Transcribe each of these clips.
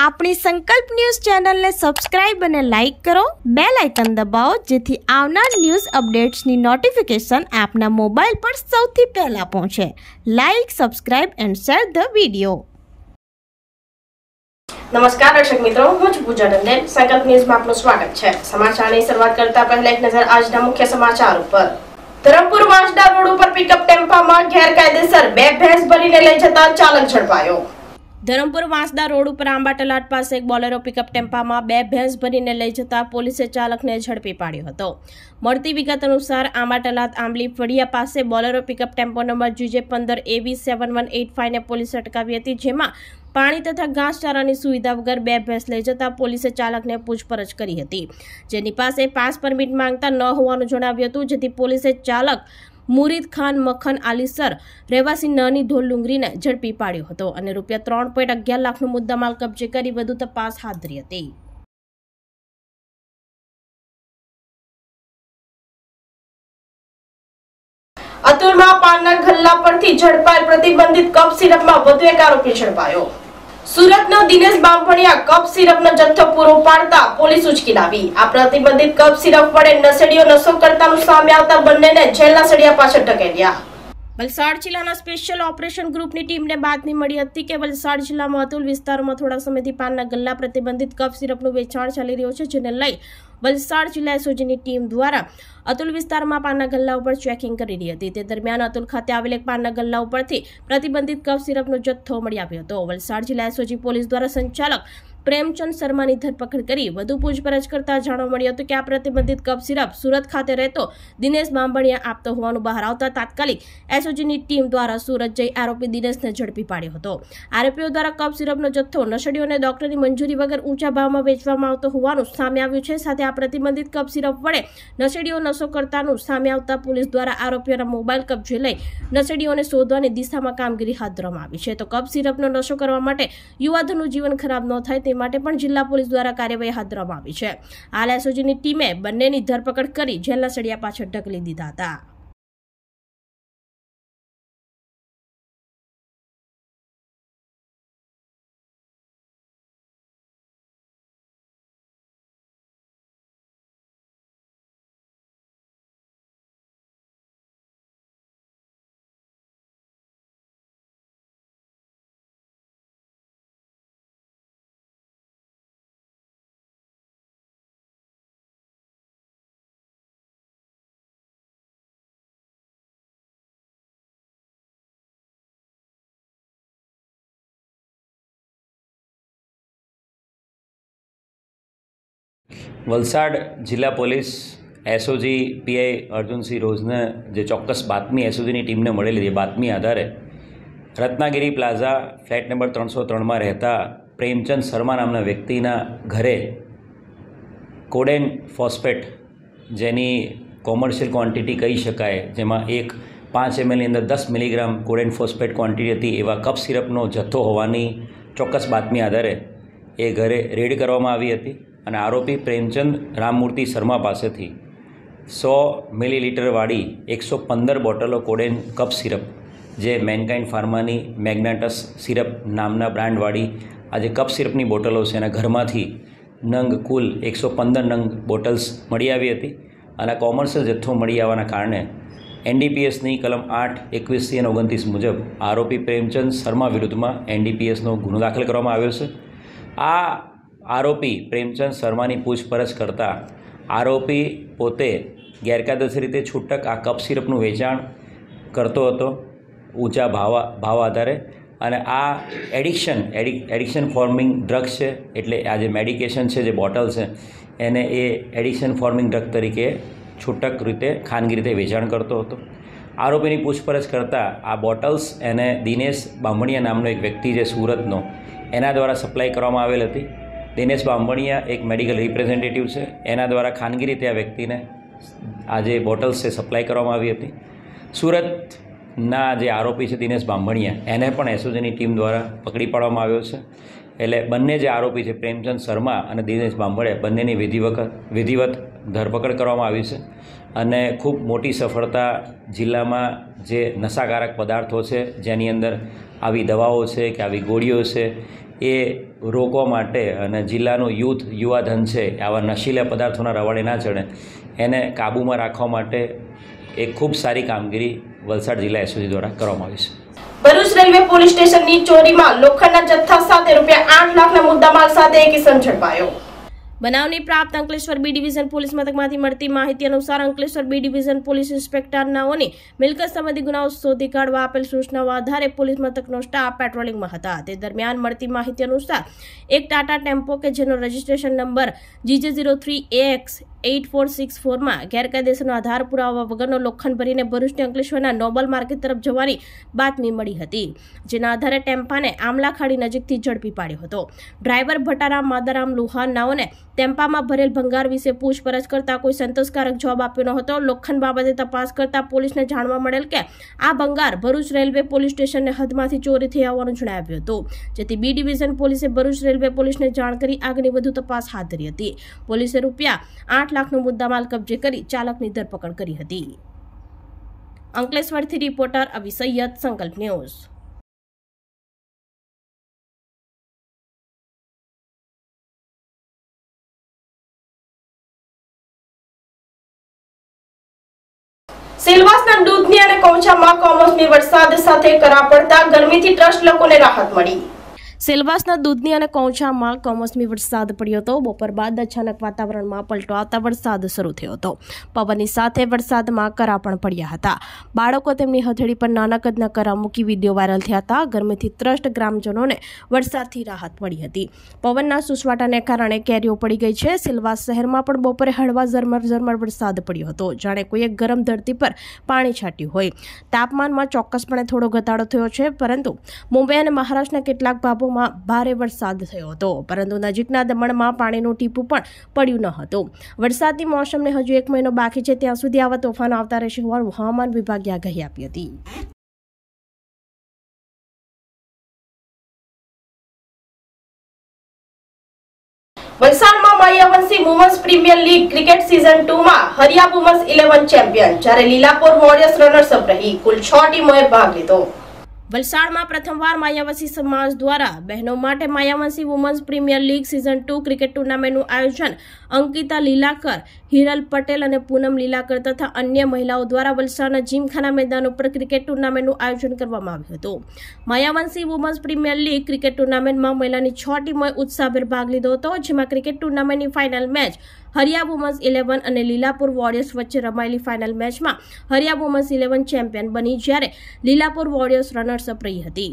આપણી સંકલ્પ ન્યૂઝ ચેનલને સબસ્ક્રાઇબ અને લાઇક કરો, બેલ આઇકન દબાવો જેથી આવનાર ન્યૂઝ અપડેટ્સની નોટિફિકેશન આપના મોબાઈલ પર સૌથી પહેલા પહોંચે. Like, subscribe and share the video. નમસ્કાર દર્શક મિત્રો, હું છું પૂજા ટંડેલ. સંકલ્પ ન્યૂઝમાં આપનું સ્વાગત છે. સમાચારની શરૂઆત કરતા પહેલા એક નજર આજના મુખ્ય સમાચાર ઉપર. ધરમપુર વાંસદા રોડ ઉપર પિકઅપ ટેમ્પામાં ગેરકાયદેસર 2 ભેંસ ભરીને લઈ જતા ચાલક ઝડપાયો. ધરમપુર વાંસદા રોડ ઉપર આંબા તલાટ પાસે એક બોલેરો પિકઅપ ટેમ્પામાં 2 ભેંસ ભરીને લઈ જતા પોલીસે ચાલકને ઝડપી પાડ્યો હતો. મળતી વિગત અનુસાર આંબા તલાટ આંબલી ફળિયા પાસે Bolero pickup tempo number GJ15AV7185 ને પોલીસે અટકાવી હતી, જેમાં પાણી તથા ઘાસચારાની સુવિધા વગર 2 ભેંસ લઈ જતા પોલીસે ચાલકને પૂછપરછ કરી હતી, જેની પાસે પાસ પરમિટ માંગતા ન હોવાનું જણાવ્યું હતું, જેથી પોલીસે ચાલક મુરીદ ખાન મખન આલીસર રહેવાસી નાની ધોલ ડુંગરીને ઝડપી પાડ્યો હતો અને ₹3.11 લાખનો મુદ્દામાલ કબજે કરી વધુ તપાસ હાથ ધરી હતી. અતુલમાં પાનના ગલ્લા પરથી ઝડપાયેલ પ્રતિબંધિત કપ સિરપમાં વધુ એક આરોપી ઝડપાયો. સુરતનો દિનેશ બામભણિયા કપ સિરપનો જથ્થો પૂરો પાડતા પોલીસ ઉચકી લાવી. આ પ્રતિબંધિત કપ સિરપ વડે નશેડીઓ નશો કરતાનું સામે આવતા બંનેને જેલના સળિયા પાછળ ધકેલ્યા. વલસાડ જિલ્લાના સ્પેશિયલ ઓપરેશન ગ્રુપની ટીમને બાતમી મળી હતી કે વલસાડ જિલ્લામાં અતુલ વિસ્તારમાં થોડા સમયથી પાનના ગલ્લા પ્રતિબંધિત કપ સિરપનું વેચાણ ચાલી રહ્યું છે, જેને લઈ વલસાડ જિલ્લા એસઓજીની ટીમ દ્વારા અતુલ વિસ્તારમાં પાનના ગલ્લા ઉપર ચેકિંગ કરી રહી હતી. તે દરમિયાન અતુલ ખાતે આવેલ એક પાનના ગલ્લા ઉપરથી પ્રતિબંધિત કપ સિરપનો જથ્થો મળી આવ્યો હતો. વલસાડ જિલ્લા એસઓજી પોલીસ દ્વારા સંચાલક પ્રેમચંદ શર્માની ધરપકડ કરી વધુ પૂછપરછ કરતા જાણવા મળ્યું હતું કે આ પ્રતિબંધિત કપ સિરપ સુરત ખાતે રહેતો દિનેશ બામભણિયા આપતો હોવાનું બહાર આવતા તાત્કાલિક એસઓજીની ટીમ દ્વારા સુરત જઈ આરોપી દિનેશને ઝડપી પાડ્યો હતો. આરોપીઓ દ્વારા કપ સિરપનો જથ્થો નશેડીઓને ડોક્ટરની મંજૂરી વગર ઊંચા ભાવમાં વેચવામાં આવતો હોવાનું સામે આવ્યું છે. સાથે આ પ્રતિબંધિત કપ સિરપ વડે નશેડીઓ નશો કરતાનું સામે આવતા પોલીસ દ્વારા આરોપીઓના મોબાઈલ કબજે લઈ નશેડીઓને શોધવાની દિશામાં કામગીરી હાથ ધરવામાં આવી છે. તો કપ સિરપનો નશો કરવા માટે યુવાધનનું જીવન ખરાબ ન થાય તે માટે પણ જિલ્લા પોલીસ દ્વારા કાર્યવાહી હાથ ધરવામાં આવી છે. હાલ એસઓજીની ટીમે બંનેની ધરપકડ કરી જેલના સળિયા પાછળ ઢકલી દીધા હતા. વલસાડ જિલ્લા પોલીસ એસઓજી પીઆઈ અર્જુનસિંહ રોઝને જે ચોક્કસ બાતમી એસઓજીની ટીમને મળેલી બાતમી આધારે રત્નાગીરી પ્લાઝા ફ્લેટ નંબર 303માં રહેતા પ્રેમચંદ શર્મા નામના વ્યક્તિના ઘરે કોડેન ફોસ્ફેટ, જેની કોમર્શિયલ ક્વોન્ટિટી કહી શકાય, જેમાં એક 5 ml ની અંદર 10 મિલીગ્રામ કોડેન ફોસ્ફેટ ક્વોન્ટિટી હતી, એવા કપ સિરપનો જથ્થો હોવાની ચોક્કસ બાતમી આધારે એ ઘરે રેડ કરવામાં આવી હતી અને આરોપી પ્રેમચંદ રામમૂર્તિ શર્મા પાસેથી 100 મિલીલીટરવાળી 115 બોટલો કોડેન કપ સિરપ, જે મેનકાઇન્ડ ફાર્માની મેગ્નાટસ સિરપ નામના બ્રાન્ડવાળી આ જે કપ સિરપની બોટલો છે, એના ઘરમાંથી કુલ 115 નંગ બોટલ્સ મળી આવી હતી. અને કોમર્શિયલ જથ્થો મળી આવવાના કારણે એનડીપીએસની કલમ 8, 21 અને 29 મુજબ આરોપી પ્રેમચંદ શર્મા વિરુદ્ધમાં એનડીપીએસનો ગુનો દાખલ કરવામાં આવ્યો છે. આ આરોપી પ્રેમચંદ શર્માની પૂછપરછ કરતાં આરોપી પોતે ગેરકાયદેસર રીતે છૂટક આ કપ સિરપનું વેચાણ કરતો હતો ઊંચા ભાવ આધારે, અને આ એડિક્શન ફોર્મિંગ ડ્રગ્સ છે, એટલે આ જે મેડિકેશન છે, જે બોટલ છે, એને એ એડિક્શન ફોર્મિંગ ડ્રગ તરીકે છૂટક રીતે ખાનગી રીતે વેચાણ કરતો હતો. આરોપીની પૂછપરછ કરતાં આ બોટલ્સ એને દિનેશ બામભણિયા નામનો એક વ્યક્તિ જે સુરતનો, એના દ્વારા સપ્લાય કરવામાં આવેલ હતી. દિનેશ બામભણિયા એક મેડિકલ રિપ્રેઝેન્ટેટિવ છે, એના દ્વારા ખાનગી રીતે આ વ્યક્તિને આ જે બોટલ્સ છે સપ્લાય કરવામાં આવી હતી. સુરતના જે આરોપી છે દિનેશ બામભણિયા, એને પણ એસઓજીની ટીમ દ્વારા પકડી પાડવામાં આવ્યો છે. એટલે બંને જે આરોપી છે પ્રેમચંદ શર્મા અને દિનેશ બામભણિયા, બંનેની વિધિવત ધરપકડ કરવામાં આવી છે અને ખૂબ મોટી સફળતા જિલ્લામાં જે નશાકારક પદાર્થો છે, જેની અંદર આવી દવાઓ છે કે આવી ગોળીઓ છે એ રોકવા માટે અને જિલ્લાનું યુવાધન છે આવા નશીલા પદાર્થોના રવાડે ના ચડે એને કાબૂમાં રાખવા માટે એક ખૂબ સારી કામગીરી વલસાડ જિલ્લા એસઓજી દ્વારા કરવામાં આવી છે। ભરૂચ રેલવે પોલીસ સ્ટેશનની ચોરીમાં લોખંડના જથ્થા સાથે ₹8 લાખના મુદ્દામાલ સાથે એક ઇસમ ઝડપાયો। બનાવની પ્રાપ્ત અંકલેશ્વર બી ડિવિઝન પોલીસ મથકમાંથી મળતી માહિતી અનુસાર Ankleshwar B division police inspector નાઓની મિલકત સંબંધી ગુનાઓ શોધી કાઢવા આપેલ સૂચનાઓ આધારે પોલીસ મથકનો સ્ટાફ પેટ્રોલિંગમાં હતા। તે દરમિયાન મળતી માહિતી અનુસાર એક ટાટા ટેમ્પો કે જેનો રજિસ્ટ્રેશન નંબર GJ03AX8464માં ગેરકાયદેસરનો આધાર પુરાવા વગરનો લોખંડ ભરીને ભરૂચની અંકલેશ્વરના નોબલ માર્કેટ તરફ જવાની બાતમી મળી હતી, જેના આધારે ટેમ્પાને આમલા ખાડી નજીકથી ઝડપી પાડ્યો હતો। ડ્રાઈવર ભટારામ માદારામ લુહાર નાઓને ટેમ્પામાં ભરેલ ભંગાર વિશે પૂછપરછ કરતા કોઈ સંતોષકારક જવાબ આપ્યો ન હતો। લોખંડ બાબતે તપાસ કરતા પોલીસને જાણવા મળેલ કે આ ભંગાર ભરૂચ રેલવે પોલીસ સ્ટેશનને હદમાંથી ચોરી થઈ હોવાનું જણાવ્યું હતું, જેથી બી ડિવિઝન પોલીસે ભરૂચ રેલવે પોલીસને જાણ કરી આગળની વધુ તપાસ હાથ ધરી હતી। પોલીસે ₹8 લાખનો મુદ્દામાલ કબજે કરી ચાલકની ધરપકડ કરી હતી। અંકલેશ્વરથી રિપોર્ટર અવી સૈયદ, સંકલ્પ ન્યૂઝ। સેલવાસના દૂધની અને કૌચામાં કમોસમી વરસાદ સાથે કરા પડતા ગરમીથી ત્રસ્ત લોકોને રાહત મળી। સેલવાસના દૂધની અને કૌચામાં કમોસમી વરસાદ પડ્યો હતો। બપોર બાદ અચાનક વાતાવરણમાં પલટો આવતા વરસાદ શરૂ થયો હતો। પવનની સાથે વરસાદમાં કરા પણ પડ્યા હતા। બાળકો તેમની હથેળી પર નાના કદના કરા મૂકી વિડીયો વાયરલ થયા હતા। ગરમીથી ત્રસ્ત ગ્રામજનોને વરસાદથી રાહત મળી હતી। પવનના સુસવાટાને કારણે કેરીઓ પડી ગઈ છે। સેલવાસ શહેરમાં પણ બપોરે હળવા ઝરમર વરસાદ પડ્યો હતો, જાણે કોઈએ ગરમ ધરતી પર પાણી છાંટ્યું હોય। તાપમાનમાં ચોક્કસપણે થોડો ઘટાડો થયો છે, પરંતુ મુંબઈ અને મહારાષ્ટ્રના કેટલાક ભાગોમાં ભારે વરસાદ થયો હતો, પરંતુ નજીકના દમણમાં પાણીનું ટીપું પણ પડ્યું ન હતું। વરસાદની મોસમને હજુ 1 મહિનો બાકી છે, ત્યાં સુધી આવા તોફાનો આવતા રહેશે હોવાનું હવામાન વિભાગે આગાહી આપી હતી। વલસાડમાં Mayavanshi women's premier league cricket season 2માં હરિયા વુમન્સ 11 ચેમ્પિયન, જ્યારે લીલાપુર વોરિયર્સ રનર્સ અપ રહી। કુલ 6 ટીમોએ ભાગ લીધો। વલસાડમાં પ્રથમવાર માયાવંશી સમાજ દ્વારા બહેનો માટે Mayavanshi women's premier league season 2 cricket ટુર્નામેન્ટનું આયોજન અંકિતા લીલાકર, હિરલ પટેલ અને પૂનમ લીલાકર તથા અન્ય મહિલાઓ દ્વારા વલસાડના જીમખાના મેદાન ઉપર ક્રિકેટ ટુર્નામેન્ટનું આયોજન કરવામાં આવ્યું હતું। માયાવંશી વુમન્સ પ્રીમિયર લીગ ક્રિકેટ ટુર્નામેન્ટમાં મહિલાની 6 ટીમોએ ઉત્સાહભેર ભાગ લીધો હતો, જેમાં ક્રિકેટ ટુર્નામેન્ટની ફાઇનલ મેચ હરિયા વુમન્સ 11 અને લીલાપુર વોરિયર્સ વચ્ચે રમાયેલી ફાઇનલ મેચમાં હરિયા વુમન્સ 11 ચેમ્પિયન બની, જ્યારે લીલાપુર વોરિયર્સ રનર્સ અપ રહી હતી।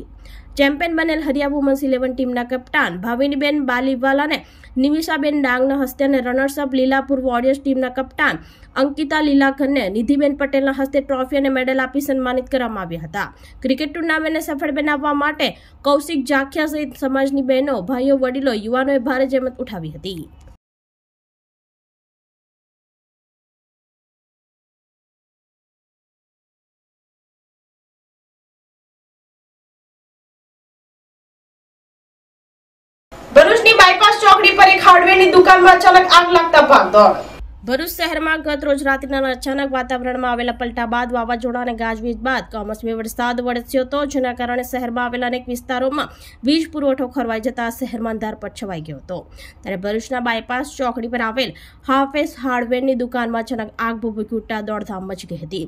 ચેમ્પિયન બનેલ હરિયા વુમન્સ 11 ટીમના કપ્તાન ભાવિનીબેન બાલીવાલા અને નિમિષાબેન ડાંગના હસ્તે અને રનર્સ અપ લીલાપુર વોરિયર્સ ટીમના કપ્તાન અંકિતા લીલાકરને નિધિબેન પટેલના હસ્તે ટ્રોફી અને મેડલ આપી સન્માનિત કરવામાં આવ્યા હતા। ક્રિકેટ ટુર્નામેન્ટને સફળ બનાવવા માટે કૌશિક જાખિયા સહિત સમાજની બહેનો, ભાઈઓ, વડીલો, યુવાનોએ ભારે જહેમત ઉઠાવી હતી। ભરૂચની બાયપાસ ચોકડી પર એક હાર્ડવેરની દુકાનમાં અચાનક આગ લાગતા ભાગદોડ। ભરૂચ શહેરમાં ગત રોજ રાત્રિના અચાનક વાતાવરણમાં આવેલા પલટા બાદ વાવાઝોડા અને ગાજવીજ બાદ કમોસમી વરસાદ વરસ્યો હતો, જેના કારણે શહેરમાં આવેલા અનેક વિસ્તારોમાં વીજ પુરવઠો ખોરવાઈ જતા શહેરમાં અંધારપટ છવાઈ ગયો હતો। ત્યારે ભરૂચના બાયપાસ ચોકડી પર આવેલ હાફેઝ હાર્ડવેરની દુકાનમાં અચાનક આગ ભભૂકી ઉઠતા દોડધામ મચી ગઈ હતી।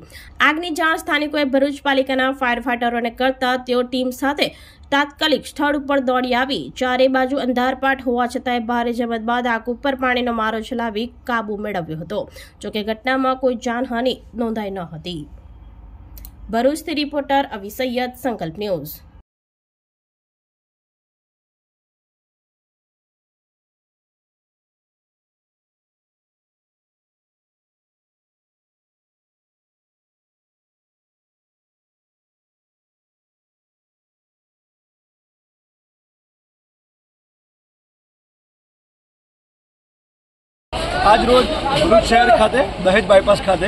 આગની જાણ સ્થાનિકોએ ભરૂચ પાલિકાના ફાયર ફાઈટરોને કરતા તેઓ ટીમ સાથે તાત્કાલિક સ્થળ ઉપર દોડી આવી ચારે બાજુ અંધારપાટ હોવા છતાંય ભારે જહેમત બાદ આગ ઉપર પાણીનો મારો ચલાવી કાબુ મેળવ્યો હતો। જોકે ઘટનામાં કોઈ જાનહાનિ નોંધાઈ ન હતી। ભરૂચથી રિપોર્ટર અવી સૈયદ, સંકલ્પ ન્યૂઝ। આજ રોજ ભરૂચ શહેર ખાતે દહેજ બાયપાસ ખાતે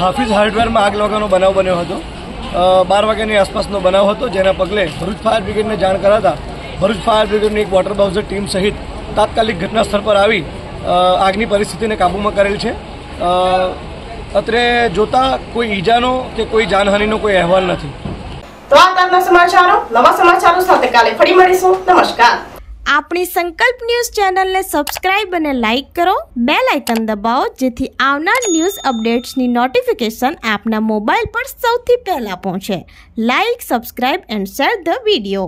હાફિઝ હાર્ડવેરમાં આગ લાગવાનો બનાવ બન્યો હતો। 12 વાગ્યાની આસપાસનો બનાવ હતો, જેના પગલે ભરૂચ ફાયર બ્રિગેડને જાણ કરાતા ભરૂચ ફાયર બ્રિગેડની એક વોટર બાઉઝર ટીમ સહિત તાત્કાલિક ઘટના સ્થળ પર આવી આગની પરિસ્થિતિને કાબૂમાં કરેલ છે। અત્રે જોતા કોઈ ઈજાનો કે કોઈ જાનહાનિનો કોઈ અહેવાલ નથી। તો આ તારના સમાચારો, નવા સમાચારો સાથે કાલે ફરી મળીશું. નમસ્કાર. આપણી સંકલ્પ ન્યૂઝ ચેનલને સબસ્ક્રાઇબ અને લાઇક કરો, બેલ આઇકન દબાવો જેથી આવનાર ન્યૂઝ અપડેટ્સની નોટિફિકેશન આપના મોબાઈલ પર સૌથી પહેલા પહોંચે. Like, subscribe and share the video.